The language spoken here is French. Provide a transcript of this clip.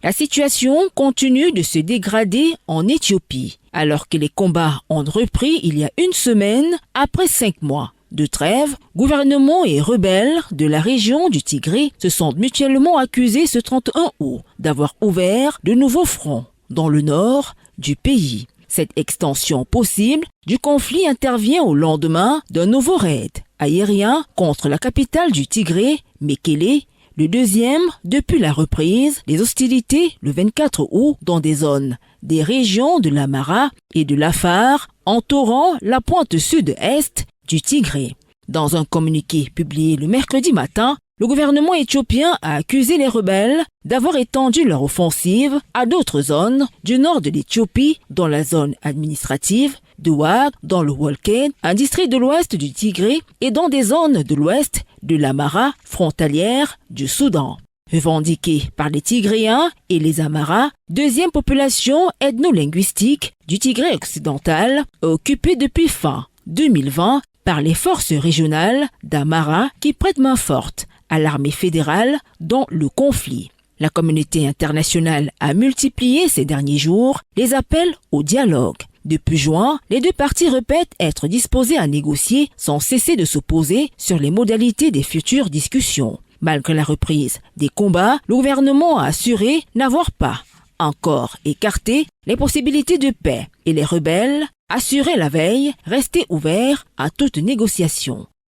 La situation continue de se dégrader en Éthiopie, alors que les combats ont repris il y a une semaine après 5 mois de trêve. Gouvernement et rebelles de la région du Tigré se sont mutuellement accusés ce 31 août d'avoir ouvert de nouveaux fronts dans le nord du pays. Cette extension possible du conflit intervient au lendemain d'un nouveau raid aérien contre la capitale du Tigré, Mekele, le deuxième depuis la reprise des hostilités le 24 août dans des zones des régions de l'Amara et de l'Afar entourant la pointe sud-est du Tigré. Dans un communiqué publié le mercredi matin, le gouvernement éthiopien a accusé les rebelles d'avoir étendu leur offensive à d'autres zones du nord de l'Éthiopie, dans la zone administrative de Ouag, dans le Wolken, un district de l'ouest du Tigré, et dans des zones de l'ouest de l'Amara, frontalière du Soudan. Revendiquée par les Tigréens et les Amara, deuxième population ethno-linguistique du Tigré occidental, occupée depuis fin 2020 par les forces régionales d'Amara qui prêtent main forte à l'armée fédérale dans le conflit. La communauté internationale a multiplié ces derniers jours les appels au dialogue. Depuis juin, les deux parties répètent être disposées à négocier sans cesser de s'opposer sur les modalités des futures discussions. Malgré la reprise des combats, le gouvernement a assuré n'avoir pas encore écarté les possibilités de paix et les rebelles assuraient la veille rester ouverts à toute négociation.